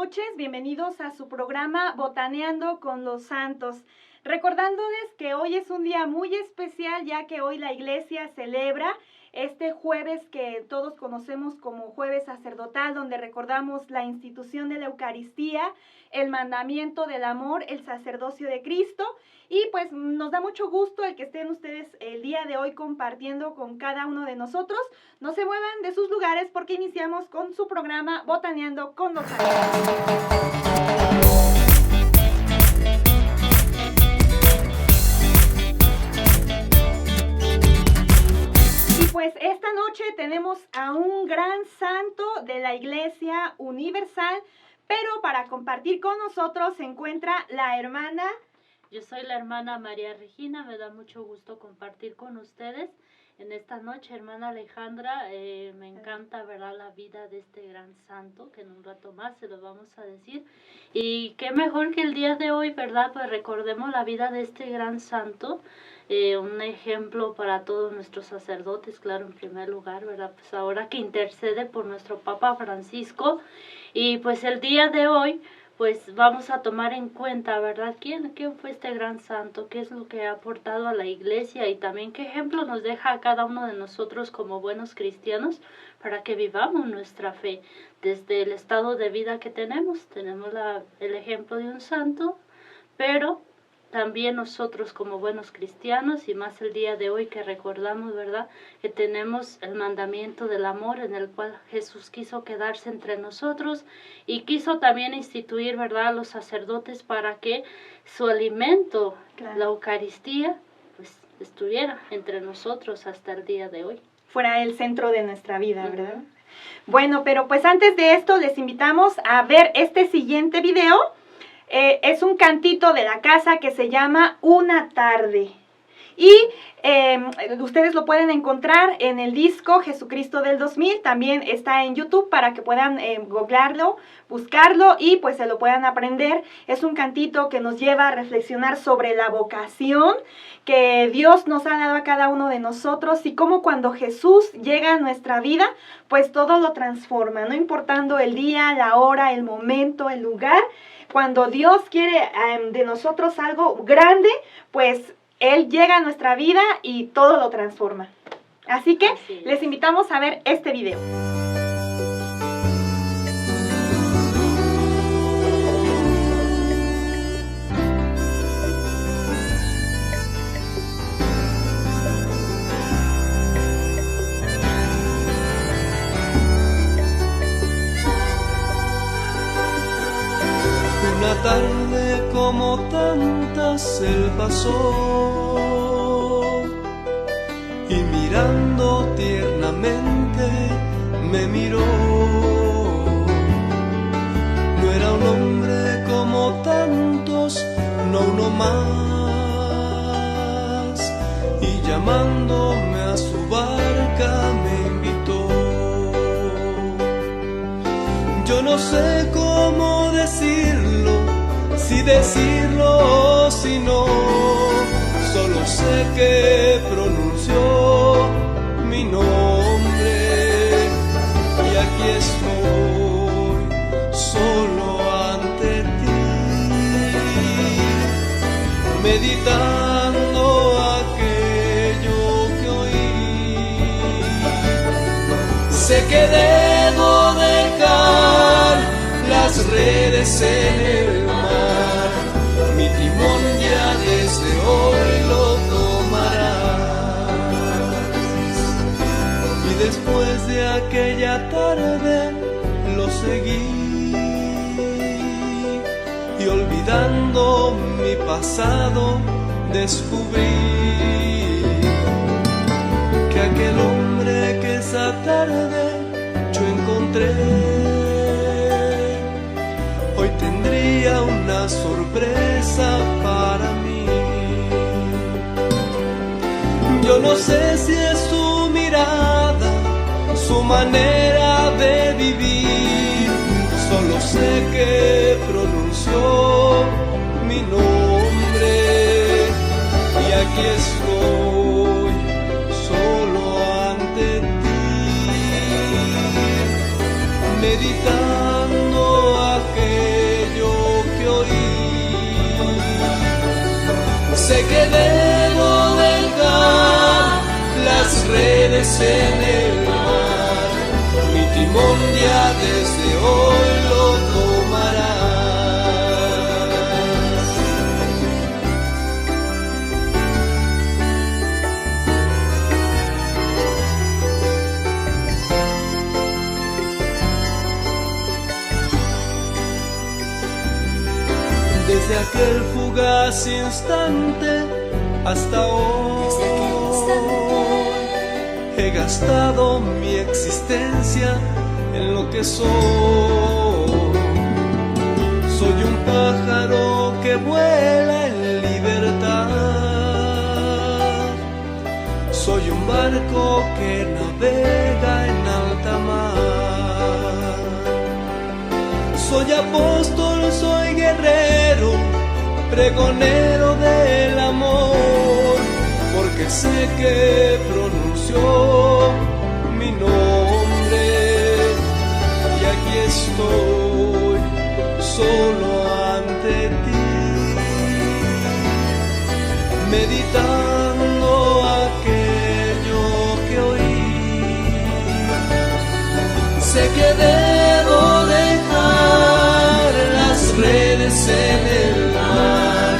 noches, bienvenidos a su programa Botaneando con los Santos. Recordándoles que hoy es un día muy especial, ya que hoy la iglesia celebra este jueves que todos conocemos como jueves sacerdotal, donde recordamos la institución de la Eucaristía, el mandamiento del amor, el sacerdocio de Cristo. Y pues nos da mucho gusto el que estén ustedes el día de hoy compartiendo con cada uno de nosotros. No se muevan de sus lugares porque iniciamos con su programa Botaneando con los Santos. Pues esta noche tenemos a un gran santo de la Iglesia Universal, pero para compartir con nosotros se encuentra la hermana. Yo soy la hermana María Regina, me da mucho gusto compartir con ustedes en esta noche, hermana Alejandra. Me encanta ver la vida de este gran santo, que en un rato más se lo vamos a decir. Y qué mejor que el día de hoy, ¿verdad? Pues recordemos la vida de este gran santo. Un ejemplo para todos nuestros sacerdotes, claro, en primer lugar, ¿verdad? Pues ahora que intercede por nuestro Papa Francisco. Y pues el día de hoy, pues vamos a tomar en cuenta, ¿verdad? ¿Quién fue este gran santo? ¿Qué es lo que ha aportado a la iglesia? Y también qué ejemplo nos deja a cada uno de nosotros como buenos cristianos para que vivamos nuestra fe desde el estado de vida que tenemos. Tenemos el ejemplo de un santo, pero también nosotros como buenos cristianos, y más el día de hoy que recordamos, ¿verdad?, que tenemos el mandamiento del amor en el cual Jesús quiso quedarse entre nosotros y quiso también instituir, ¿verdad?, a los sacerdotes para que su alimento, claro, la Eucaristía, pues estuviera entre nosotros hasta el día de hoy. Fuera el centro de nuestra vida, ¿verdad? Bueno, pero pues antes de esto les invitamos a ver este siguiente video. Es un cantito de la casa que se llama Una tarde. Y ustedes lo pueden encontrar en el disco Jesucristo del 2000. También está en YouTube para que puedan googlearlo, buscarlo y pues se lo puedan aprender. Es un cantito que nos lleva a reflexionar sobre la vocación que Dios nos ha dado a cada uno de nosotros y cómo cuando Jesús llega a nuestra vida, pues todo lo transforma, no importando el día, la hora, el momento, el lugar. Cuando Dios quiere de nosotros algo grande, pues Él llega a nuestra vida y todo lo transforma. Así que les invitamos a ver este video. Una tarde como tantas él pasó y mirando tiernamente me miró. No era un hombre como tantos, no uno más, y llamándome a su barca me invitó. Yo no sé cómo decirlo, si decirlo o si no, solo sé que pronunció mi nombre y aquí estoy solo ante ti, meditando aquello que oí. Sé que debo dejar las redes en el mar, mi timón ya desde hoy lo tomarás. Y después de aquella tarde lo seguí, y olvidando mi pasado descubrí que aquel hombre que esa tarde yo encontré hoy tendría una sorpresa para mí. Yo no sé si es su mirada, su manera de vivir, solo sé que pronunció mi nombre y aquí estoy solo ante ti, meditando aquel redes en el mar, mi timón ya desde hoy lo tomarás. Desde aquel fugaz instante hasta hoy he gastado mi existencia en lo que soy. Soy un pájaro que vuela en libertad. Soy un barco que navega en alta mar. Soy apóstol, soy guerrero, pregonero del amor, porque sé que pronunció mi nombre y aquí estoy solo ante ti, meditando aquello que oí. Sé que debo dejar las redes en el mar,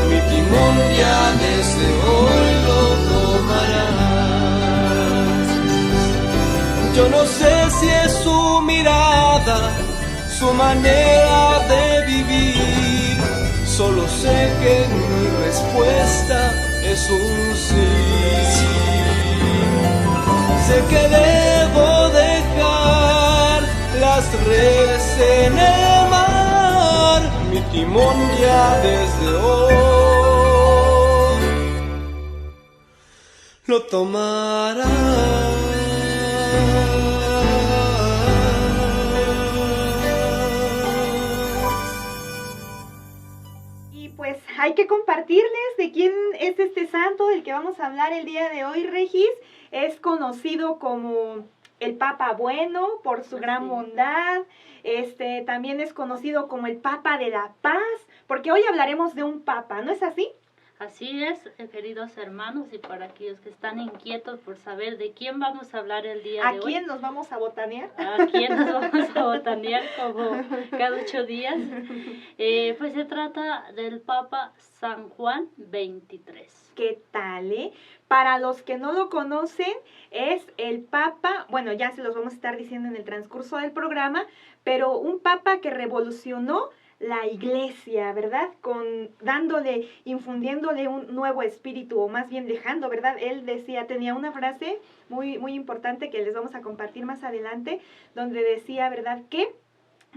mi timón ya desde hoy lo tomarás. Yo no sé si es su mirada, su manera de vivir, solo sé que mi respuesta es un sí. Sé que debo dejar las redes en el mar, mi timón ya desde hoy lo tomará. Y pues hay que compartirles de quién es este santo del que vamos a hablar el día de hoy, Regis. Es conocido como el Papa Bueno por su gran bondad. También es conocido como el Papa de la Paz, porque hoy hablaremos de un papa, ¿no es así? Así es, queridos hermanos, y para aquellos que están inquietos por saber de quién vamos a hablar el día de hoy. ¿A quién nos vamos a botanear? ¿A quién nos vamos a botanear como cada 8 días? Pues se trata del Papa San Juan XXIII. ¿Qué tal, Para los que no lo conocen, es el Papa, bueno, ya se los vamos a estar diciendo en el transcurso del programa, pero un Papa que revolucionó la iglesia, ¿verdad? Infundiéndole un nuevo espíritu, o más bien dejando, ¿verdad? Él decía, tenía una frase muy, muy importante que les vamos a compartir más adelante, donde decía, ¿verdad? Que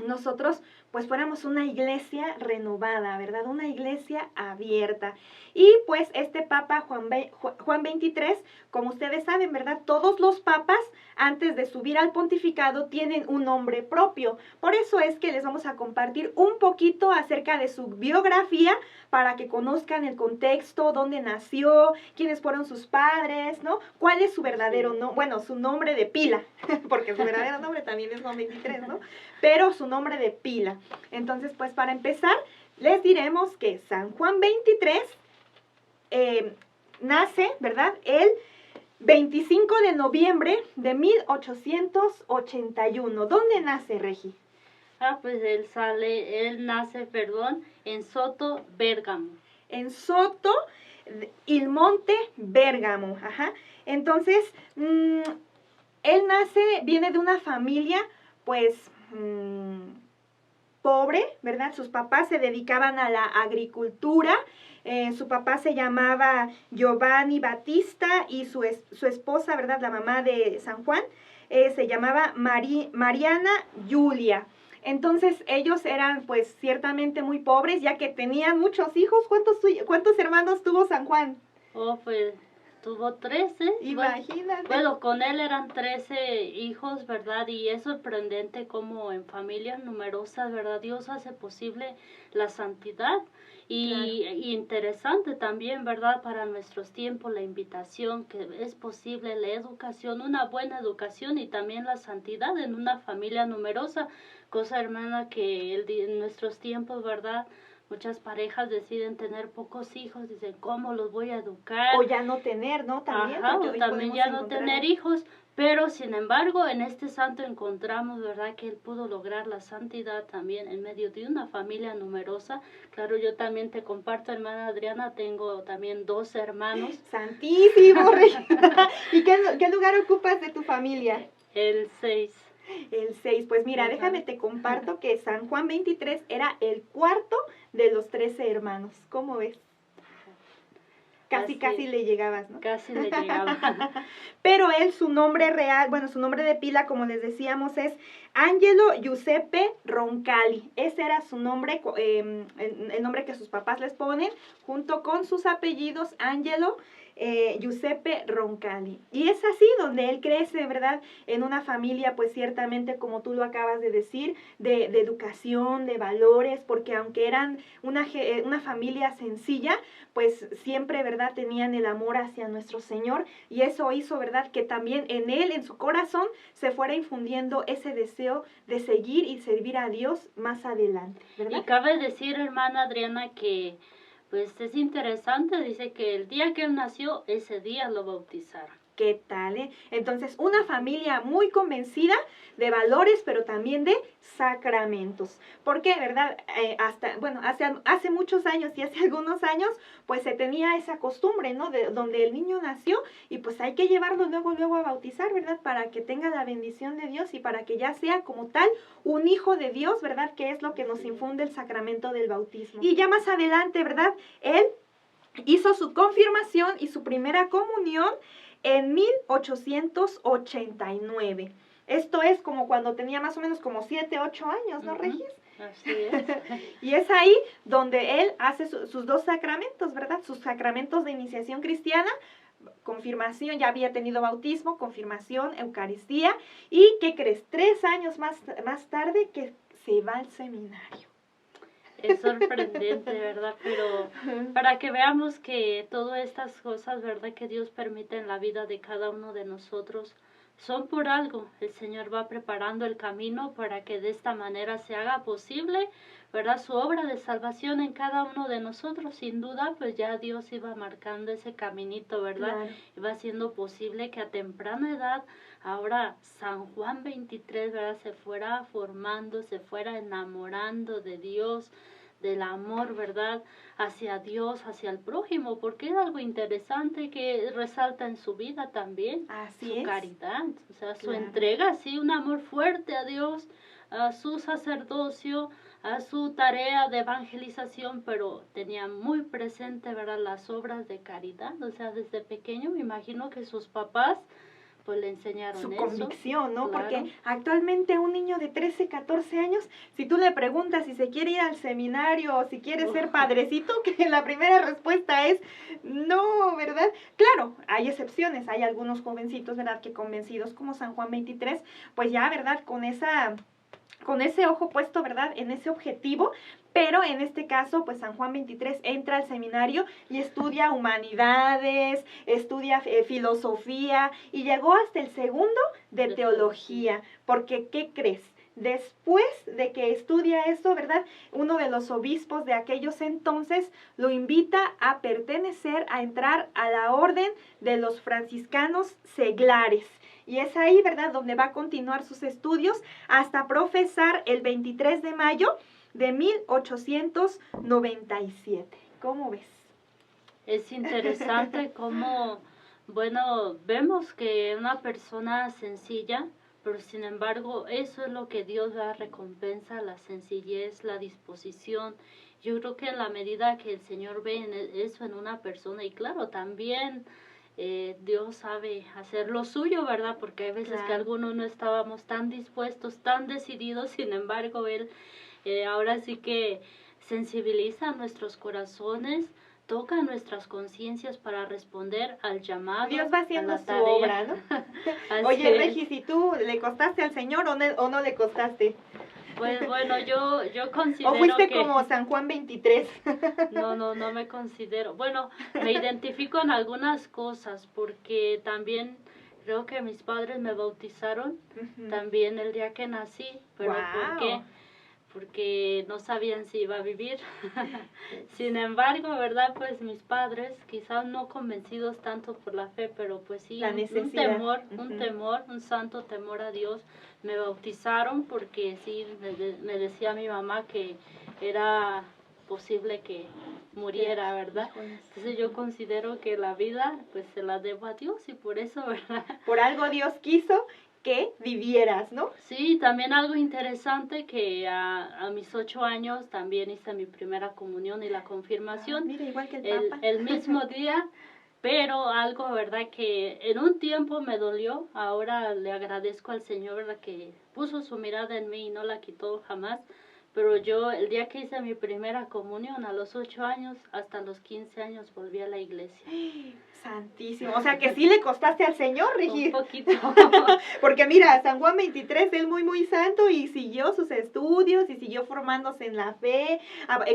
nosotros pues fuéramos una iglesia renovada, ¿verdad? Una iglesia abierta. Y pues este Papa Juan XXIII, como ustedes saben, ¿verdad? Todos los papas, antes de subir al pontificado, tienen un nombre propio. Por eso es que les vamos a compartir un poquito acerca de su biografía, para que conozcan el contexto, dónde nació, quiénes fueron sus padres, ¿no? ¿Cuál es su verdadero nombre? Bueno, su nombre de pila, porque su verdadero nombre también es Juan XXIII, ¿no? Pero su nombre de pila. Entonces, pues para empezar, les diremos que San Juan XXIII nace, ¿verdad? El 25 de noviembre de 1881. ¿Dónde nace, Regi? Pues él nace, en Soto, Bérgamo. En Soto, Il Monte, Bérgamo, ajá. Entonces, él viene de una familia, pues, pobre, ¿verdad? Sus papás se dedicaban a la agricultura. Su papá se llamaba Giovanni Battista y su esposa, ¿verdad? La mamá de San Juan, se llamaba Mariana Julia. Entonces ellos eran pues ciertamente muy pobres, ya que tenían muchos hijos. ¿Cuántos hermanos tuvo San Juan? Pues tuvo 13. Imagínate. Bueno, con él eran 13 hijos, ¿verdad? Y es sorprendente cómo en familias numerosas, ¿verdad? Dios hace posible la santidad. Y interesante también, ¿verdad? Para nuestros tiempos, la invitación que es posible, la educación, una buena educación y también la santidad en una familia numerosa. Cosa, hermana, que en nuestros tiempos, ¿verdad? muchas parejas deciden tener pocos hijos, dicen, ¿cómo los voy a educar? O ya no tener, ¿no? También, Ajá, porque o hoy también podemos ya no encontrar- tener hijos, pero sin embargo en este santo encontramos, ¿verdad?, que él pudo lograr la santidad también en medio de una familia numerosa. Claro, yo también te comparto, hermana Adriana, tengo también 2 hermanos. Santísimo, Regina. ¿Y qué lugar ocupas de tu familia? El 6. El 6. Pues mira, Ajá. déjame te comparto que San Juan 23 era el cuarto de los 13 hermanos. ¿Cómo ves? Casi le llegabas, ¿no? Casi le llegaba. Pero él, su nombre real, bueno, su nombre de pila, como les decíamos, es Angelo Giuseppe Roncalli. Ese era su nombre, el nombre que sus papás les ponen, junto con sus apellidos, Angelo Giuseppe Roncalli. Y es así donde él crece, ¿verdad? En una familia, pues ciertamente, como tú lo acabas de decir, de educación, de valores, porque aunque eran una familia sencilla, pues siempre, ¿verdad?, tenían el amor hacia nuestro Señor, y eso hizo, ¿verdad?, que también en él, en su corazón, se fuera infundiendo ese deseo de seguir y servir a Dios más adelante, ¿verdad? Y cabe decir, hermana Adriana, que pues es interesante, dice que el día que él nació, ese día lo bautizaron. ¿Qué tal, eh? Entonces, una familia muy convencida de valores, pero también de sacramentos. Porque, ¿verdad? Hace muchos años y hace algunos años, pues se tenía esa costumbre, ¿no? De donde el niño nació y pues hay que llevarlo luego a bautizar, ¿verdad? Para que tenga la bendición de Dios y para que ya sea como tal un hijo de Dios, ¿verdad? Que es lo que nos infunde el sacramento del bautismo. Y ya más adelante, ¿verdad? Él hizo su confirmación y su primera comunión en 1889. Esto es como cuando tenía más o menos como 7, 8 años, ¿no, Regis? Así es. Y es ahí donde él hace sus 2 sacramentos, ¿verdad? Sus sacramentos de iniciación cristiana, confirmación, ya había tenido bautismo, confirmación, Eucaristía, y ¿qué crees? 3 años más tarde que se va al seminario. Es sorprendente, ¿verdad? Pero para que veamos que todas estas cosas, ¿verdad?, que Dios permite en la vida de cada uno de nosotros, son por algo. El Señor va preparando el camino para que de esta manera se haga posible, ¿verdad?, su obra de salvación en cada uno de nosotros. Sin duda, pues ya Dios iba marcando ese caminito, ¿verdad? Claro. Iba haciendo posible que a temprana edad, ahora San Juan 23, ¿verdad?, se fuera formando, se fuera enamorando de Dios, del amor, ¿verdad?, hacia Dios, hacia el prójimo, porque es algo interesante que resalta en su vida también. Así su es. caridad, o sea, su Claro. entrega, sí, un amor fuerte a Dios, a su sacerdocio, a su tarea de evangelización, pero tenía muy presente, ¿verdad?, las obras de caridad. O sea, desde pequeño me imagino que sus papás pues le enseñaron su eso. convicción, ¿no? Claro. Porque actualmente un niño de 13, 14 años, si tú le preguntas si se quiere ir al seminario o si quiere ser padrecito, que la primera respuesta es no, ¿verdad? Claro, hay excepciones, hay algunos jovencitos, ¿verdad?, que convencidos como San Juan 23, pues ya, ¿verdad?, con ese ojo puesto, ¿verdad?, en ese objetivo. Pero en este caso, pues San Juan 23 entra al seminario y estudia humanidades, estudia filosofía y llegó hasta el segundo de teología. Porque, ¿qué crees? Después de que estudia esto, ¿verdad?, uno de los obispos de aquellos entonces lo invita a pertenecer, a entrar a la orden de los franciscanos seglares. Y es ahí, ¿verdad?, donde va a continuar sus estudios hasta profesar el 23 de mayo de 1897. ¿Cómo ves? Es interesante cómo, bueno, vemos que una persona sencilla, pero sin embargo eso es lo que Dios da recompensa, la sencillez, la disposición. Yo creo que en la medida que el Señor ve eso en una persona, y claro, también Dios sabe hacer lo suyo, ¿verdad? Porque hay veces que algunos no estábamos tan dispuestos, tan decididos, sin embargo Él ahora sí que sensibiliza nuestros corazones, toca nuestras conciencias para responder al llamado. Dios va haciendo su tarea. obra, ¿no? Oye, Regis, ¿y tú le costaste al Señor o no le costaste? Pues bueno, yo considero ¿O fuiste que como San Juan 23? No me considero. Bueno, me identifico en algunas cosas porque también creo que mis padres me bautizaron también el día que nací, pero Wow. ¿por qué? porque no sabían si iba a vivir. Sin embargo, ¿verdad? Pues mis padres, quizás no convencidos tanto por la fe, pero pues sí, un temor, un santo temor a Dios. Me bautizaron porque sí, me decía mi mamá que era posible que muriera, ¿verdad? Entonces yo considero que la vida pues se la debo a Dios y por eso, ¿verdad? Por algo Dios quiso que vivieras, ¿no? Sí, también algo interesante que a mis 8 años también hice mi primera comunión y la confirmación. Mira, igual que el Papa. El mismo día, pero algo, ¿verdad? Que en un tiempo me dolió, ahora le agradezco al Señor, ¿verdad? Que puso su mirada en mí y no la quitó jamás. Pero yo, el día que hice mi primera comunión, a los 8 años, hasta los 15 años, volví a la iglesia. Santísimo. O sea, que sí le costaste al Señor, Regi. Un poquito. Porque mira, San Juan 23, él muy, muy santo y siguió sus estudios y siguió formándose en la fe,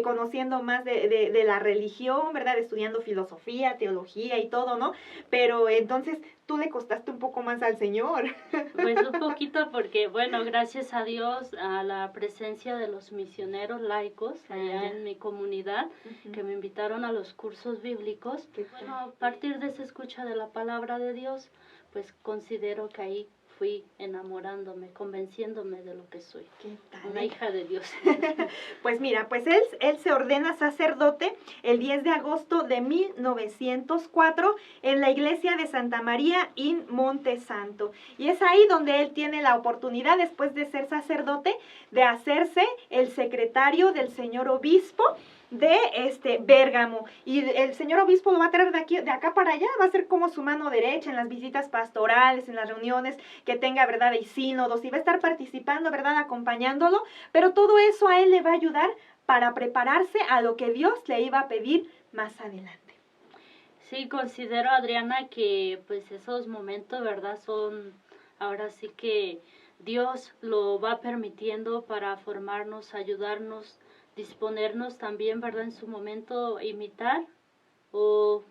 conociendo más de la religión, ¿verdad? Estudiando filosofía, teología y todo, ¿no? Pero entonces tú le costaste un poco más al Señor. Pues un poquito porque, bueno, gracias a Dios, a la presencia de los misioneros laicos allá en mi comunidad, que me invitaron a los cursos bíblicos. Bueno, a partir de esa escucha de la palabra de Dios, pues considero que ahí fui enamorándome, convenciéndome de lo que soy. ¿Qué tal? Una hija de Dios. Pues mira, pues él se ordena sacerdote el 10 de agosto de 1904 en la iglesia de Santa María in Monte Santo. Y es ahí donde él tiene la oportunidad, después de ser sacerdote, de hacerse el secretario del señor obispo de Bérgamo, y el señor obispo lo va a traer de acá para allá, va a ser como su mano derecha en las visitas pastorales, en las reuniones que tenga, ¿verdad?, y sínodos, y va a estar participando, ¿verdad?, acompañándolo, pero todo eso a él le va a ayudar para prepararse a lo que Dios le iba a pedir más adelante. Sí, considero, Adriana, que pues esos momentos, ¿verdad?, son ahora sí que Dios lo va permitiendo para formarnos, ayudarnos, disponernos también, ¿verdad?, en su momento imitar o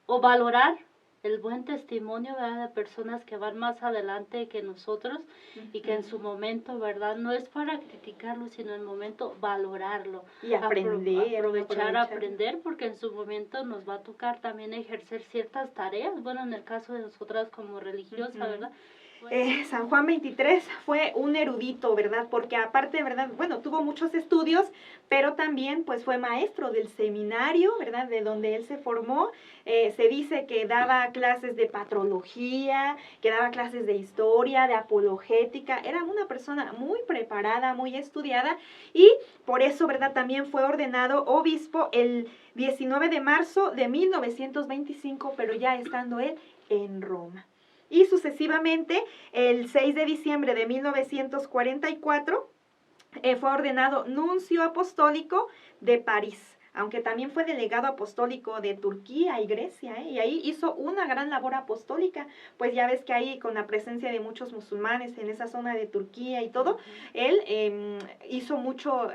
valorar el buen testimonio, ¿verdad?, de personas que van más adelante que nosotros y que en su momento, ¿verdad?, no es para criticarlo, sino en el momento valorarlo. Y aprovechar, aprender, porque en su momento nos va a tocar también ejercer ciertas tareas, bueno, en el caso de nosotras como religiosas, ¿verdad? San Juan 23 fue un erudito, ¿verdad? Porque aparte, ¿verdad? Bueno, tuvo muchos estudios, pero también pues fue maestro del seminario, ¿verdad? De donde él se formó. Se dice que daba clases de patrología, que daba clases de historia, de apologética. Era una persona muy preparada, muy estudiada, y por eso, ¿verdad? También fue ordenado obispo el 19 de marzo de 1925, pero ya estando él en Roma. Y sucesivamente, el 6 de diciembre de 1944, fue ordenado nuncio apostólico de París, aunque también fue delegado apostólico de Turquía y Grecia, y ahí hizo una gran labor apostólica, pues ya ves que ahí con la presencia de muchos musulmanes en esa zona de Turquía y todo, él hizo mucho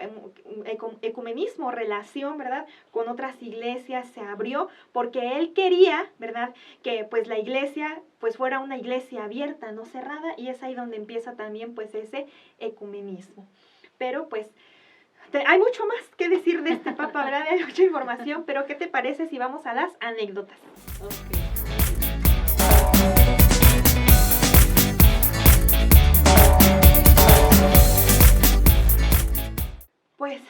ecumenismo, relación, ¿verdad?, con otras iglesias, se abrió, porque él quería, ¿verdad?, que pues la iglesia pues fuera una iglesia abierta, no cerrada, y es ahí donde empieza también pues ese ecumenismo. Pero pues hay mucho más que decir de este papa, ¿verdad? Hay mucha información, pero ¿qué te parece si vamos a las anécdotas? Okay. Pues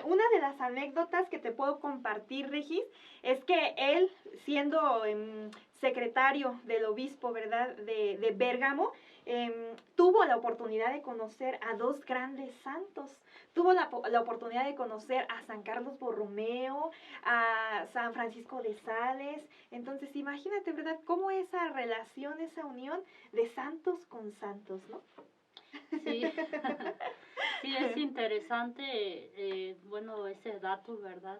una de las anécdotas que te puedo compartir, Regis, es que él, siendo secretario del obispo, ¿verdad?, de Bérgamo, tuvo la oportunidad de conocer a dos grandes santos. Tuvo la oportunidad de conocer a San Carlos Borromeo, a San Francisco de Sales. Entonces, imagínate, ¿verdad?, cómo esa relación, esa unión de santos con santos, ¿no? Sí, sí, es interesante, bueno, ese dato, ¿verdad?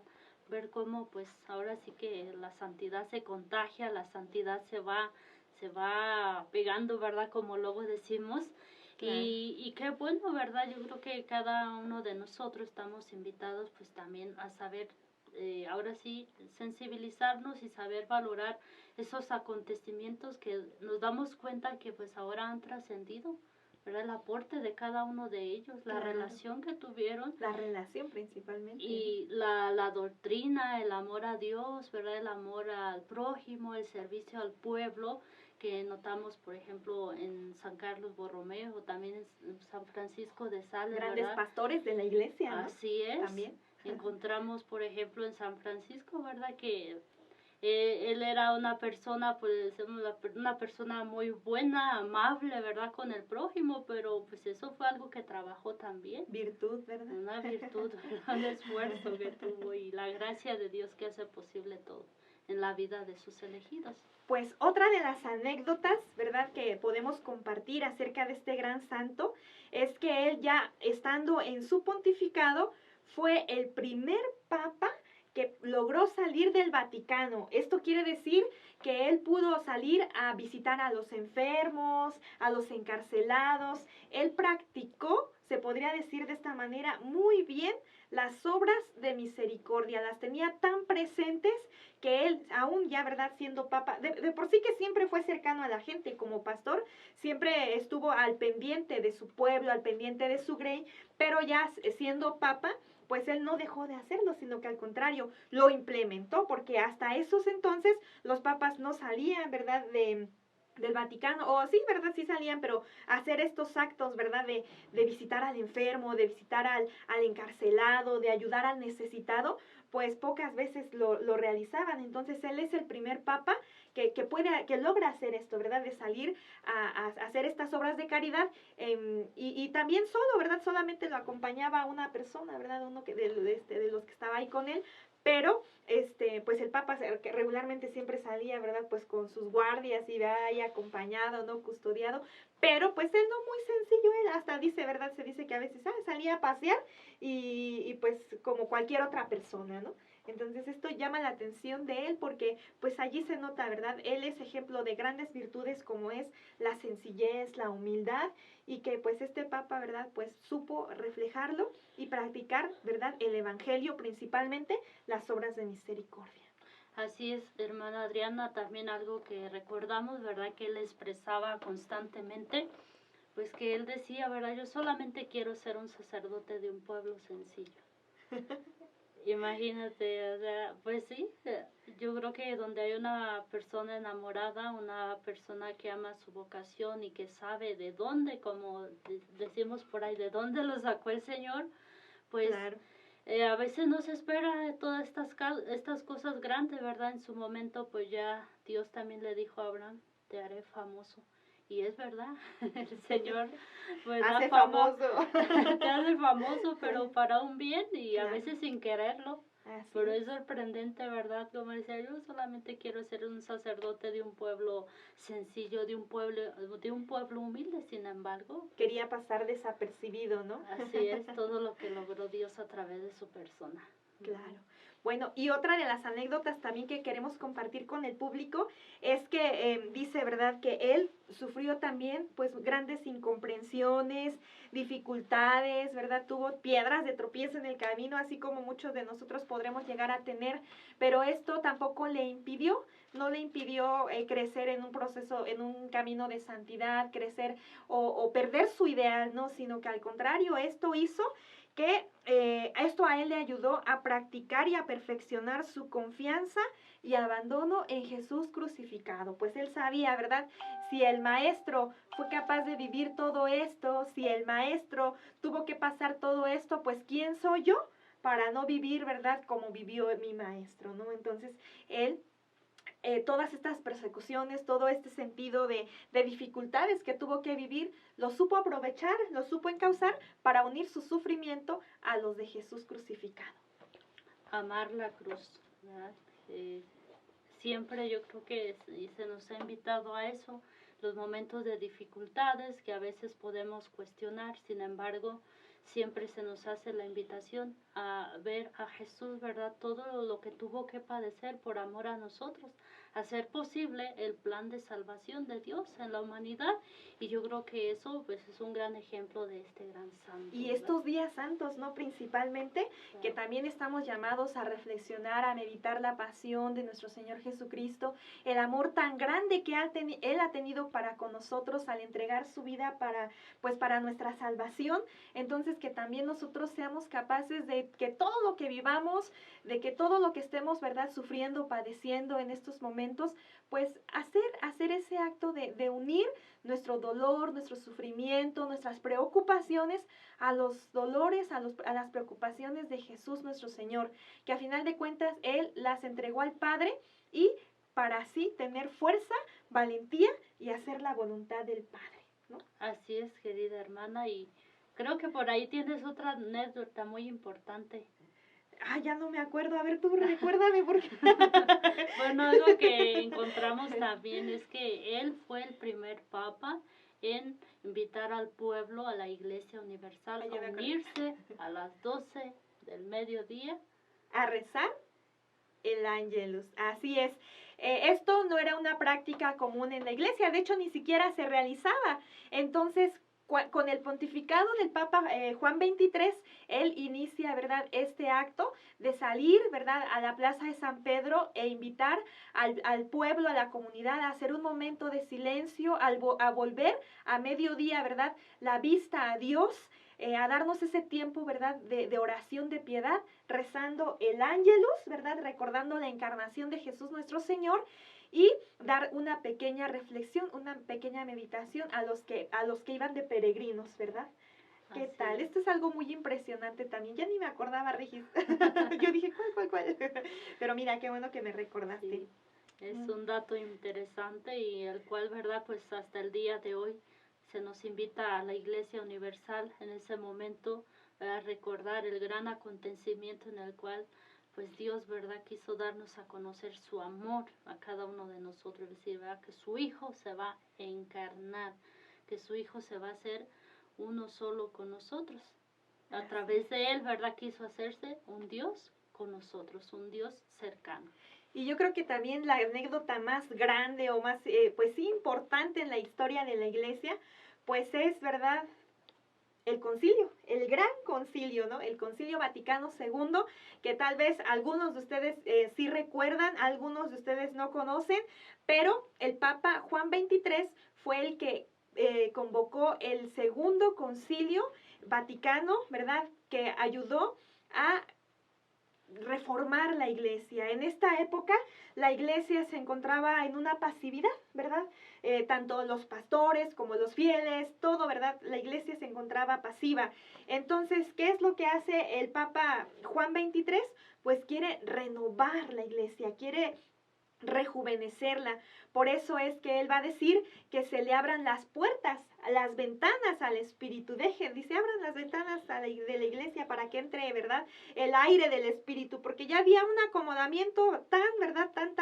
Ver cómo, pues, ahora sí que la santidad se contagia, la santidad se va pegando, ¿verdad? Como luego decimos. Claro. Y qué bueno, ¿verdad? Yo creo que cada uno de nosotros estamos invitados, pues, también a saber, ahora sí, sensibilizarnos y saber valorar esos acontecimientos que nos damos cuenta que, pues, ahora han trascendido. ¿verdad? El aporte de cada uno de ellos, la Claro. relación que tuvieron. La relación principalmente. Y la doctrina, el amor a Dios, ¿verdad? El amor al prójimo, el servicio al pueblo, que notamos, por ejemplo, en San Carlos Borromeo, también en San Francisco de Sales, Grandes ¿verdad? pastores de la iglesia, ¿no? Así es. También. Encontramos, por ejemplo, en San Francisco, ¿verdad? Que él era una persona, pues, una persona muy buena, amable, ¿verdad? Con el prójimo, pero pues eso fue algo que trabajó también. Virtud, ¿verdad? Una virtud, ¿verdad? Un esfuerzo que tuvo y la gracia de Dios que hace posible todo en la vida de sus elegidos. Pues otra de las anécdotas, ¿verdad?, que podemos compartir acerca de este gran santo es que él ya estando en su pontificado fue el primer papa que logró salir del Vaticano. Esto quiere decir que él pudo salir a visitar a los enfermos, a los encarcelados. Él practicó, se podría decir de esta manera, muy bien las obras de misericordia. Las tenía tan presentes que él, aún ya, ¿verdad?, siendo papa, de por sí que siempre fue cercano a la gente como pastor, siempre estuvo al pendiente de su pueblo, al pendiente de su grey, pero ya siendo papa, pues él no dejó de hacerlo, sino que al contrario, lo implementó, porque hasta esos entonces los papas no salían, ¿verdad?, del Vaticano, o sí, ¿verdad?, sí salían, pero hacer estos actos, ¿verdad?, de visitar al enfermo, de visitar al encarcelado, de ayudar al necesitado, pues pocas veces lo realizaban. Entonces él es el primer papa que logra hacer esto, ¿verdad?, de salir a hacer estas obras de caridad, y también solo, ¿verdad?, solamente lo acompañaba una persona, ¿verdad?, uno de los que estaba ahí con él, pero pues el papa que regularmente siempre salía, ¿verdad?, pues con sus guardias y ahí acompañado, ¿no?, custodiado, pero pues él no, muy sencillo, él hasta dice, ¿verdad?, se dice que a veces salía a pasear y pues como cualquier otra persona, ¿no? Entonces esto llama la atención de él porque pues allí se nota, ¿verdad? Él es ejemplo de grandes virtudes como es la sencillez, la humildad, y que pues este papa, ¿verdad?, pues supo reflejarlo y practicar, ¿verdad?, el evangelio, principalmente las obras de misericordia. Así es, hermana Adriana, también algo que recordamos, ¿verdad?, que él expresaba constantemente, pues que él decía, ¿verdad?, yo solamente quiero ser un sacerdote de un pueblo sencillo. Imagínate, o sea, pues sí, yo creo que donde hay una persona enamorada, una persona que ama su vocación y que sabe de dónde, como decimos por ahí, de dónde lo sacó el Señor, pues Claro. A veces no se espera todas estas cosas grandes, ¿verdad? En su momento, pues ya Dios también le dijo a Abraham, te haré famoso. Y es verdad, el Señor pues Hace da fama, famoso. te hace famoso, pero para un bien y a Claro. veces sin quererlo. Así Pero es. es sorprendente, ¿verdad? Como decía, yo solamente quiero ser un sacerdote de un pueblo sencillo, de un pueblo humilde, sin embargo. Quería pasar desapercibido, ¿no? Así es, todo lo que logró Dios a través de su persona. Claro. Bueno, y otra de las anécdotas también que queremos compartir con el público es que dice, ¿verdad?, que él sufrió también pues grandes incomprensiones, dificultades, ¿verdad?, tuvo piedras de tropiezo en el camino, así como muchos de nosotros podremos llegar a tener, pero esto tampoco le impidió, no le impidió crecer en un proceso, en un camino de santidad, crecer o perder su ideal, ¿no?, sino que al contrario, esto hizo que esto a él le ayudó a practicar y a perfeccionar su confianza y abandono en Jesús crucificado. Pues él sabía, ¿verdad? Si el maestro fue capaz de vivir todo esto, si el maestro tuvo que pasar todo esto, pues ¿quién soy yo para no vivir, ¿verdad?, como vivió mi maestro, ¿no? Entonces él todas estas persecuciones, todo este sentido de dificultades que tuvo que vivir, lo supo aprovechar, lo supo encauzar para unir su sufrimiento a los de Jesús crucificado. Amar la cruz, ¿verdad? Siempre yo creo que se nos ha invitado a eso, los momentos de dificultades que a veces podemos cuestionar, sin embargo, siempre se nos hace la invitación a ver a Jesús, ¿verdad? Todo lo que tuvo que padecer por amor a nosotros, hacer posible el plan de salvación de Dios en la humanidad. Y yo creo que eso pues es un gran ejemplo de este gran santo. Y ¿verdad? estos días santos, ¿no? Principalmente, Claro. que también estamos llamados a reflexionar, a meditar la pasión de nuestro Señor Jesucristo, el amor tan grande que Él ha tenido para con nosotros al entregar su vida para nuestra salvación. Entonces, que también nosotros seamos capaces de que todo lo que vivamos, de que todo lo que estemos, ¿verdad?, sufriendo, padeciendo en estos momentos, pues hacer ese acto de unir nuestro dolor, nuestro sufrimiento, nuestras preocupaciones a los dolores, a las preocupaciones de Jesús nuestro Señor, que a final de cuentas Él las entregó al Padre y para así tener fuerza, valentía y hacer la voluntad del Padre, ¿no? Así es, querida hermana, y creo que por ahí tienes otra anécdota muy importante. Ya no me acuerdo. A ver, tú recuérdame porque... Bueno, algo que encontramos también es que él fue el primer papa en invitar al pueblo a la Iglesia Universal a unirse a las 12 del mediodía. A rezar el Ángelus, así es. Esto no era una práctica común en la Iglesia, de hecho ni siquiera se realizaba. Entonces, con el pontificado del Papa Juan XXIII, él inicia, ¿verdad?, este acto de salir, ¿verdad?, a la plaza de San Pedro e invitar al pueblo, a la comunidad, a hacer un momento de silencio, a volver a mediodía, ¿verdad?, la vista a Dios, a darnos ese tiempo, ¿verdad?, de oración, de piedad, rezando el Ángelus, ¿verdad?, recordando la encarnación de Jesús nuestro Señor, y dar una pequeña reflexión, una pequeña meditación a los que iban de peregrinos, ¿verdad? ¿Qué Así tal? es. Esto es algo muy impresionante también. Ya ni me acordaba, Regis. Yo dije, ¿cuál? Pero mira, qué bueno que me recordaste. Sí, es un dato interesante y el cual, ¿verdad?, pues hasta el día de hoy se nos invita a la Iglesia Universal en ese momento a recordar el gran acontecimiento en el cual pues Dios, ¿verdad?, quiso darnos a conocer su amor a cada uno de nosotros, es decir, ¿verdad?, que su Hijo se va a encarnar, que su Hijo se va a hacer uno solo con nosotros. A través de Él, ¿verdad?, quiso hacerse un Dios con nosotros, un Dios cercano. Y yo creo que también la anécdota más grande o más, pues sí, importante en la historia de la Iglesia, pues es, ¿verdad?, el concilio, el gran concilio, ¿no? El Concilio Vaticano II, que tal vez algunos de ustedes sí recuerdan, algunos de ustedes no conocen, pero el Papa Juan XXIII fue el que convocó el segundo concilio vaticano, ¿verdad?, que ayudó a reformar la Iglesia. En esta época la Iglesia se encontraba en una pasividad, ¿verdad? Tanto los pastores como los fieles, todo, ¿verdad? La Iglesia se encontraba pasiva. Entonces, ¿qué es lo que hace el Papa Juan XXIII? Pues quiere renovar la Iglesia, quiere rejuvenecerla. Por eso es que él va a decir que se le abran las puertas, las ventanas al Espíritu. Dice, abran las ventanas de la Iglesia para que entre, ¿verdad?, el aire del Espíritu, porque ya había un acomodamiento tan, ¿verdad?, tan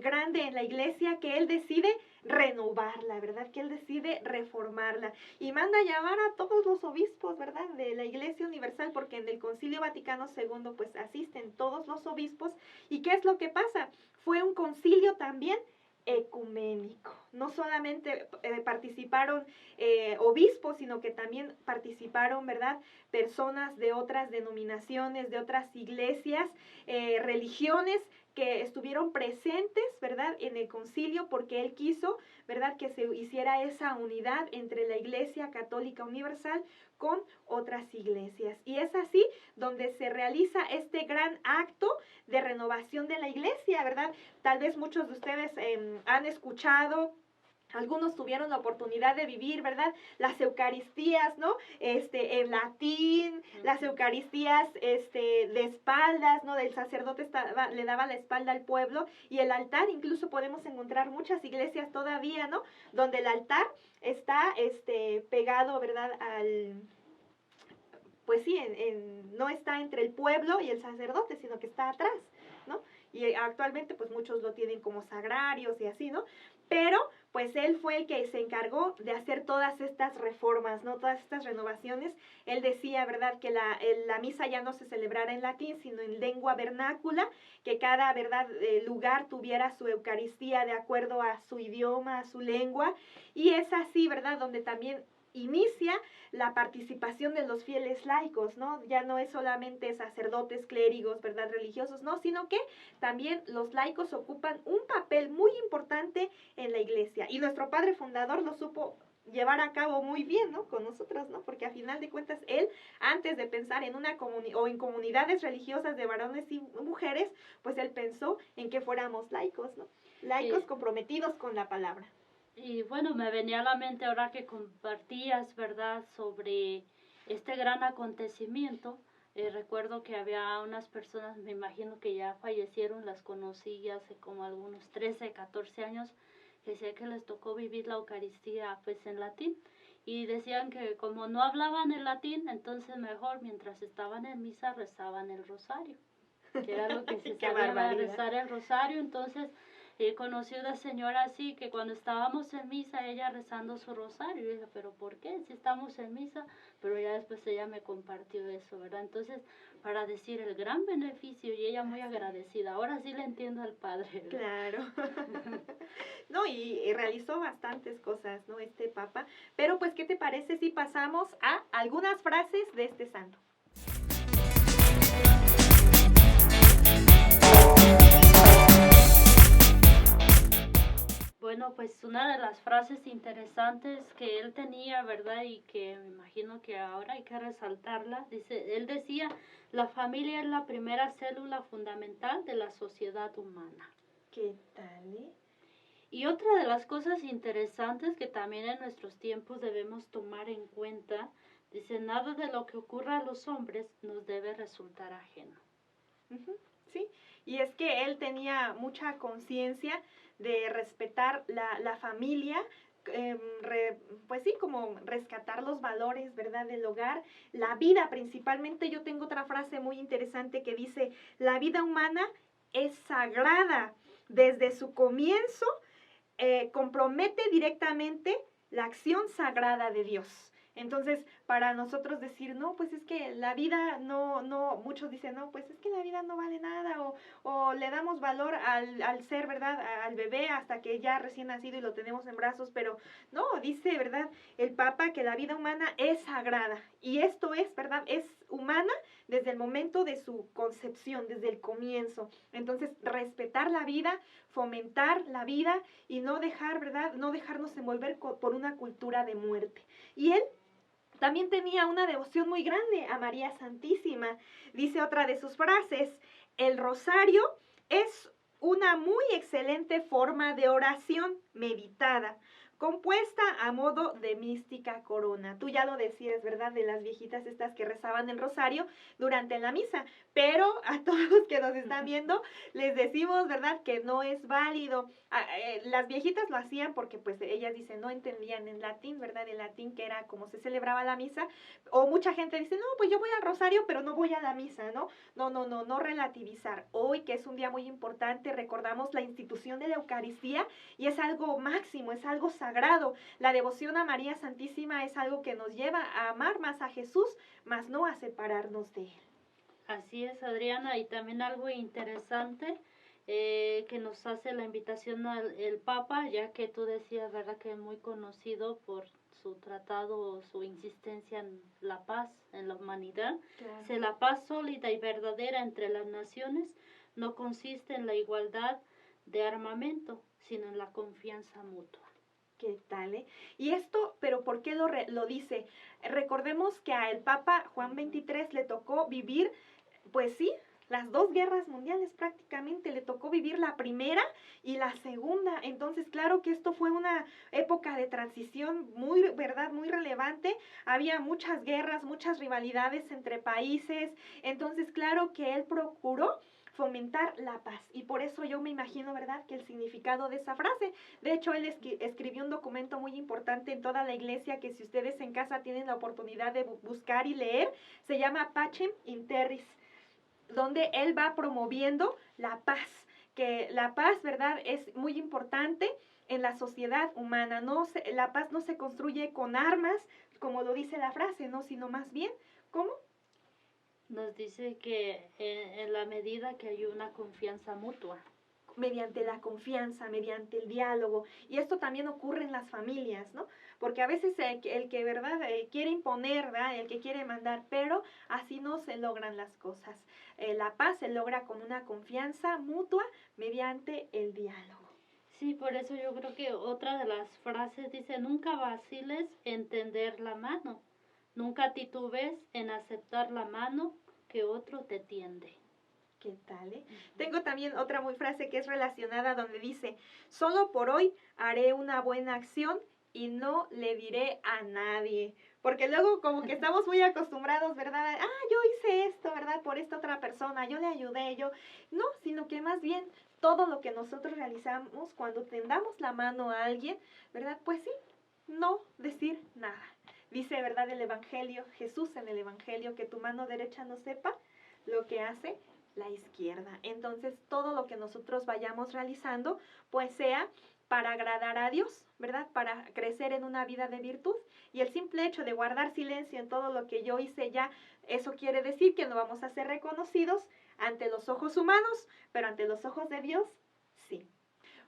grande en la Iglesia que él decide renovarla, ¿verdad?, que él decide reformarla y manda a llamar a todos los obispos, ¿verdad?, de la Iglesia Universal, porque en el Concilio Vaticano II pues asisten todos los obispos. ¿Y qué es lo que pasa? Fue un concilio también ecuménico. No solamente participaron obispos, sino que también participaron, ¿verdad?, personas de otras denominaciones, de otras iglesias, religiones, que estuvieron presentes, ¿verdad?, en el concilio, porque él quiso, ¿verdad?, que se hiciera esa unidad entre la Iglesia Católica Universal con otras iglesias. Y es así donde se realiza este gran acto de renovación de la Iglesia, ¿verdad? Tal vez muchos de ustedes han escuchado, algunos tuvieron la oportunidad de vivir, ¿verdad?, las Eucaristías, ¿no?, en latín, las Eucaristías de espaldas, ¿no?, del sacerdote le daba la espalda al pueblo, y el altar, incluso podemos encontrar muchas iglesias todavía, ¿no?, donde el altar está pegado, ¿verdad?, pues sí, no está entre el pueblo y el sacerdote, sino que está atrás, ¿no? Y actualmente pues muchos lo tienen como sagrarios y así, ¿no? Pero pues él fue el que se encargó de hacer todas estas reformas, ¿no? Todas estas renovaciones. Él decía, ¿verdad?, que la misa ya no se celebrara en latín, sino en lengua vernácula, que cada, ¿verdad?, lugar tuviera su Eucaristía de acuerdo a su idioma, a su lengua, y es así, ¿verdad?, donde también inicia la participación de los fieles laicos, ¿no? Ya no es solamente sacerdotes, clérigos, ¿verdad?, religiosos, no, sino que también los laicos ocupan un papel muy importante en la iglesia. Y nuestro padre fundador lo supo llevar a cabo muy bien, ¿no?, con nosotros, ¿no? Porque a final de cuentas él, antes de pensar en una o en comunidades religiosas de varones y mujeres, pues él pensó en que fuéramos laicos, ¿no? Laicos comprometidos con la palabra. Y bueno, me venía a la mente ahora que compartías, ¿verdad?, sobre este gran acontecimiento. Recuerdo que había unas personas, me imagino que ya fallecieron, las conocí hace como algunos 13, 14 años, que decía que les tocó vivir la Eucaristía pues en latín. Y decían que como no hablaban el latín, entonces mejor mientras estaban en misa rezaban el rosario. Que era lo que se sabía, rezar el rosario. Entonces conocí una señora así, que cuando estábamos en misa, ella rezando su rosario, y dije, ¿pero por qué? Si estamos en misa, pero ya después ella me compartió eso, ¿verdad? Entonces, para decir el gran beneficio, y ella muy agradecida, ahora sí le entiendo al Padre, ¿verdad? Claro. No, y realizó bastantes cosas, ¿no?, este Papa, pero pues, ¿qué te parece si pasamos a algunas frases de este santo? Bueno, pues una de las frases interesantes que él tenía, ¿verdad? Y que me imagino que ahora hay que resaltarla, él decía, la familia es la primera célula fundamental de la sociedad humana. ¿Qué tal, eh? Y otra de las cosas interesantes que también en nuestros tiempos debemos tomar en cuenta, dice, nada de lo que ocurra a los hombres nos debe resultar ajeno. Sí, y es que él tenía mucha conciencia de respetar la familia, pues sí, como rescatar los valores, ¿verdad?, del hogar, la vida principalmente. Yo tengo otra frase muy interesante que dice, la vida humana es sagrada, desde su comienzo compromete directamente la acción sagrada de Dios. Entonces, para nosotros decir, no, pues es que la vida no, muchos dicen, no, pues es que la vida no vale nada, o le damos valor al ser, ¿verdad?, al bebé hasta que ya recién nacido y lo tenemos en brazos, pero no, dice, ¿verdad?, el Papa que la vida humana es sagrada, y esto es, ¿verdad?, es humana desde el momento de su concepción, desde el comienzo. Entonces, respetar la vida, fomentar la vida y no dejar, ¿verdad?, no dejarnos envolver por una cultura de muerte. Y él también tenía una devoción muy grande a María Santísima. Dice otra de sus frases, el rosario es una muy excelente forma de oración meditada, compuesta a modo de mística corona. Tú ya lo decías, ¿verdad?, de las viejitas estas que rezaban el rosario durante la misa, pero a todos los que nos están viendo les decimos, ¿verdad?, que no es válido. Las viejitas lo hacían porque pues ellas dicen no entendían en latín, ¿verdad?, el latín que era como se celebraba la misa, o mucha gente dice, no, pues yo voy al rosario pero no voy a la misa, ¿no? No relativizar. Hoy, que es un día muy importante, recordamos la institución de la Eucaristía y es algo máximo, es algo sagrado. La devoción a María Santísima es algo que nos lleva a amar más a Jesús, más no a separarnos de él. Así es, Adriana, y también algo interesante que nos hace la invitación al Papa, ya que tú decías, ¿verdad?, que es muy conocido por su tratado, su insistencia en la paz, en la humanidad. Claro. Si la paz sólida y verdadera entre las naciones no consiste en la igualdad de armamento, sino en la confianza mutua. ¿Qué tal, eh? Y esto, pero ¿por qué lo dice? Recordemos que al Papa Juan XXIII le tocó vivir, pues sí, las dos guerras mundiales prácticamente, le tocó vivir la primera y la segunda. Entonces, claro que esto fue una época de transición muy, ¿verdad?, muy relevante. Había muchas guerras, muchas rivalidades entre países. Entonces, claro que él procuró fomentar la paz, y por eso yo me imagino, ¿verdad?, que el significado de esa frase. De hecho, él escribió un documento muy importante en toda la iglesia que si ustedes en casa tienen la oportunidad de buscar y leer, se llama Pacem in Terris, donde él va promoviendo la paz, que la paz, ¿verdad?, es muy importante en la sociedad humana. La paz no se construye con armas, como lo dice la frase, ¿no? Sino más bien, ¿cómo? Nos dice que en la medida que hay una confianza mutua. Mediante la confianza, mediante el diálogo. Y esto también ocurre en las familias, ¿no? Porque a veces el que, ¿verdad?, quiere imponer, ¿verdad?, el que quiere mandar, pero así no se logran las cosas. La paz se logra con una confianza mutua mediante el diálogo. Sí, por eso yo creo que otra de las frases dice, nunca vaciles en tender la mano, nunca titubes en aceptar la mano que otro te tiende. ¿Qué tal, eh? Tengo también otra muy frase que es relacionada donde dice, solo por hoy haré una buena acción y no le diré a nadie. Porque luego como que estamos muy acostumbrados, ¿verdad? Yo hice esto, ¿verdad? Por esta otra persona, yo le ayudé, No, sino que más bien todo lo que nosotros realizamos cuando tendamos la mano a alguien, ¿verdad? Pues sí, no decir nada. Dice, ¿verdad?, el Evangelio, Jesús en el Evangelio, que tu mano derecha no sepa lo que hace la izquierda. Entonces, todo lo que nosotros vayamos realizando, pues sea para agradar a Dios, ¿verdad? Para crecer en una vida de virtud. Y el simple hecho de guardar silencio en todo lo que yo hice ya, eso quiere decir que no vamos a ser reconocidos ante los ojos humanos, pero ante los ojos de Dios, sí.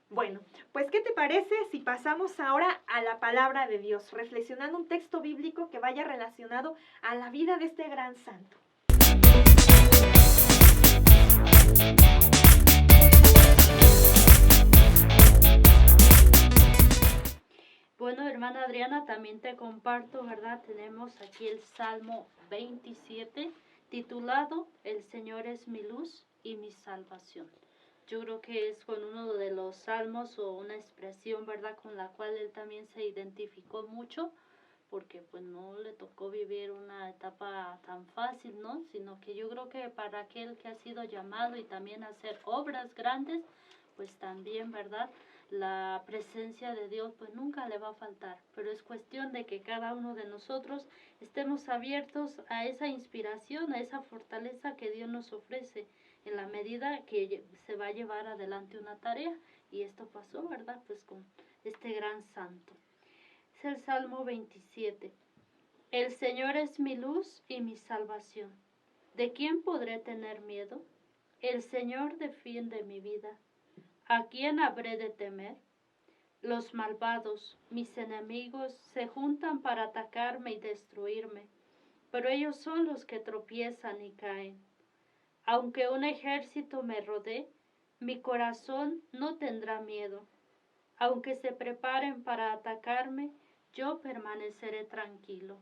Bueno, pues ¿qué te parece si pasamos ahora a la palabra de Dios, reflexionando un texto bíblico que vaya relacionado a la vida de este gran santo? Bueno, hermana Adriana, también te comparto, ¿verdad? Tenemos aquí el Salmo 27, titulado El Señor es mi luz y mi salvación. Yo creo que es con uno de los salmos o una expresión, ¿verdad?, con la cual él también se identificó mucho, porque pues no le tocó vivir una etapa tan fácil, ¿no? Sino que yo creo que para aquel que ha sido llamado y también hacer obras grandes, pues también, ¿verdad?, la presencia de Dios pues nunca le va a faltar, pero es cuestión de que cada uno de nosotros estemos abiertos a esa inspiración, a esa fortaleza que Dios nos ofrece en la medida que se va a llevar adelante una tarea. Y esto pasó, ¿verdad?, pues con este gran santo. Es el Salmo 27. El Señor es mi luz y mi salvación. ¿De quién podré tener miedo? El Señor defiende mi vida. ¿A quién habré de temer? Los malvados, mis enemigos, se juntan para atacarme y destruirme, pero ellos son los que tropiezan y caen. Aunque un ejército me rodee, mi corazón no tendrá miedo. Aunque se preparen para atacarme, yo permaneceré tranquilo.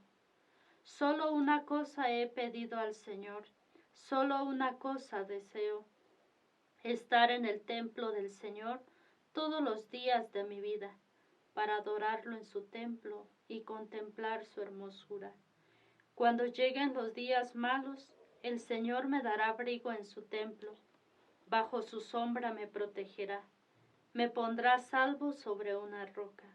Solo una cosa he pedido al Señor, solo una cosa deseo: estar en el templo del Señor todos los días de mi vida, para adorarlo en su templo y contemplar su hermosura. Cuando lleguen los días malos, el Señor me dará abrigo en su templo, bajo su sombra me protegerá, me pondrá a salvo sobre una roca.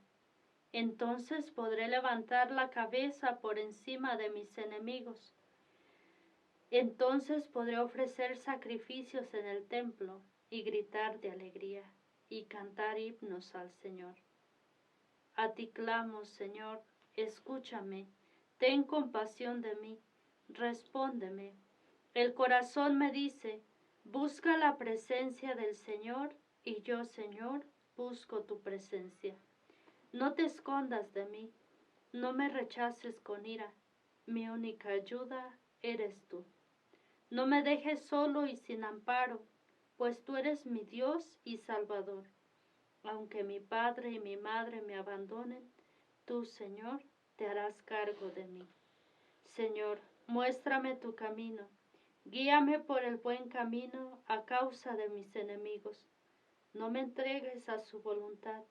Entonces podré levantar la cabeza por encima de mis enemigos. Entonces podré ofrecer sacrificios en el templo y gritar de alegría y cantar himnos al Señor. A ti clamo, Señor, escúchame, ten compasión de mí, respóndeme. El corazón me dice, busca la presencia del Señor, y yo, Señor, busco tu presencia. No te escondas de mí, no me rechaces con ira, mi única ayuda eres tú. No me dejes solo y sin amparo, pues tú eres mi Dios y Salvador. Aunque mi padre y mi madre me abandonen, tú, Señor, te harás cargo de mí. Señor, muéstrame tu camino, guíame por el buen camino a causa de mis enemigos. No me entregues a su voluntad,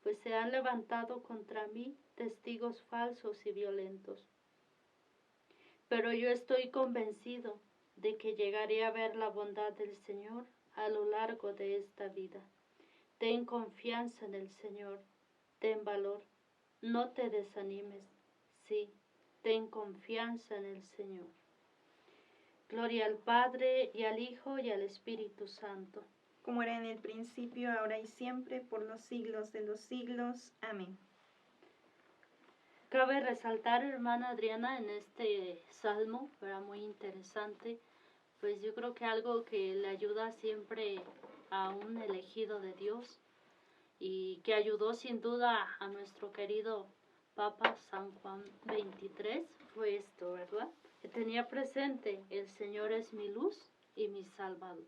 pues se han levantado contra mí testigos falsos y violentos. Pero yo estoy convencido de que llegaré a ver la bondad del Señor a lo largo de esta vida. Ten confianza en el Señor, ten valor, no te desanimes, sí, ten confianza en el Señor. Gloria al Padre, y al Hijo, y al Espíritu Santo, como era en el principio, ahora y siempre, por los siglos de los siglos. Amén. Cabe resaltar, hermana Adriana, en este salmo, era muy interesante, pues yo creo que algo que le ayuda siempre a un elegido de Dios y que ayudó sin duda a nuestro querido Papa San Juan XXIII fue esto, ¿verdad? Que tenía presente: el Señor es mi luz y mi salvador.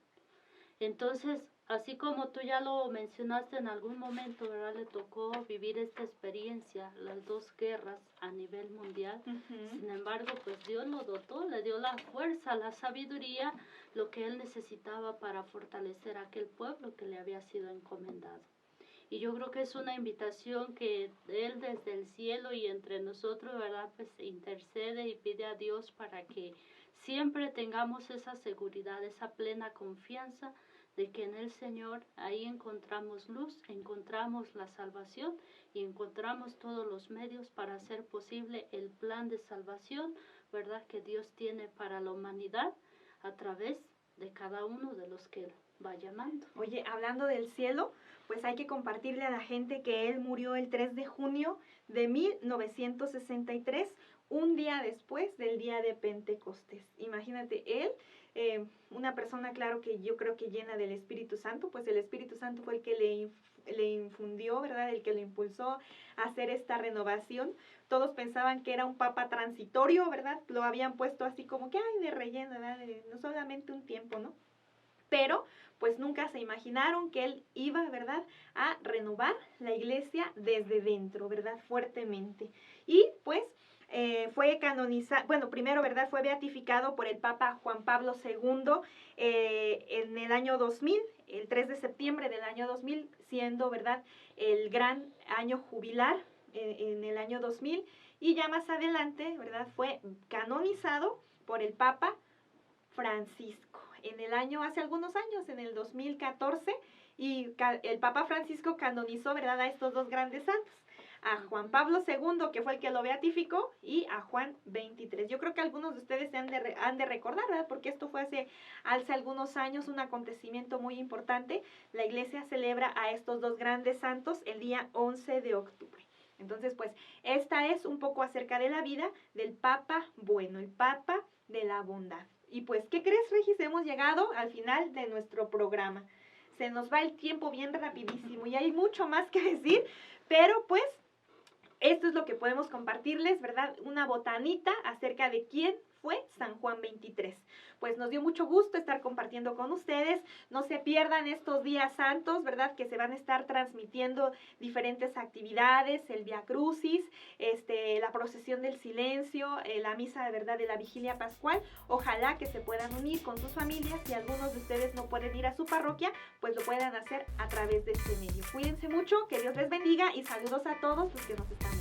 Entonces, así como tú ya lo mencionaste en algún momento, ¿verdad? Le tocó vivir esta experiencia, las dos guerras a nivel mundial. Sin embargo, pues Dios lo dotó, le dio la fuerza, la sabiduría, lo que él necesitaba para fortalecer a aquel pueblo que le había sido encomendado. Y yo creo que es una invitación que él desde el cielo y entre nosotros, ¿verdad? Pues intercede y pide a Dios para que siempre tengamos esa seguridad, esa plena confianza de que en el Señor ahí encontramos luz, encontramos la salvación y encontramos todos los medios para hacer posible el plan de salvación, ¿verdad? Que Dios tiene para la humanidad a través de cada uno de los que Él va llamando. Oye, hablando del cielo, pues hay que compartirle a la gente que él murió el 3 de junio de 1963, un día después del día de Pentecostés. Imagínate, él, una persona, claro, que yo creo que llena del Espíritu Santo, pues el Espíritu Santo fue el que le infundió, ¿verdad? El que le impulsó a hacer esta renovación. Todos pensaban que era un papa transitorio, ¿verdad? Lo habían puesto así como que, ay, de relleno, ¿verdad? No solamente un tiempo, ¿no? Pero pues nunca se imaginaron que él iba, ¿verdad?, a renovar la iglesia desde dentro, ¿verdad?, fuertemente. Y pues fue canonizado, bueno, primero, ¿verdad?, fue beatificado por el Papa Juan Pablo II en el año 2000, el 3 de septiembre del año 2000, siendo, ¿verdad?, el gran año jubilar en el año 2000, y ya más adelante, ¿verdad?, fue canonizado por el Papa Francisco en el año, hace algunos años, en el 2014, y el Papa Francisco canonizó, ¿verdad?, a estos dos grandes santos, a Juan Pablo II, que fue el que lo beatificó, y a Juan XXIII. Yo creo que algunos de ustedes han de recordar, ¿verdad?, porque esto fue hace algunos años un acontecimiento muy importante. La iglesia celebra a estos dos grandes santos el día 11 de octubre. Entonces, pues, esta es un poco acerca de la vida del Papa Bueno, el Papa de la bondad. Y pues, ¿qué crees, Regis? Hemos llegado al final de nuestro programa. Se nos va el tiempo bien rapidísimo y hay mucho más que decir, pero pues, esto es lo que podemos compartirles, ¿verdad? Una botanita acerca de quién fue San Juan XXIII. Pues nos dio mucho gusto estar compartiendo con ustedes. No se pierdan estos días santos, ¿verdad?, que se van a estar transmitiendo diferentes actividades, el Vía Crucis, la procesión del silencio, la misa de verdad de la vigilia pascual. Ojalá que se puedan unir con sus familias. Si algunos de ustedes no pueden ir a su parroquia, pues lo puedan hacer a través de este medio. Cuídense mucho, que Dios les bendiga y saludos a todos los que nos están viendo.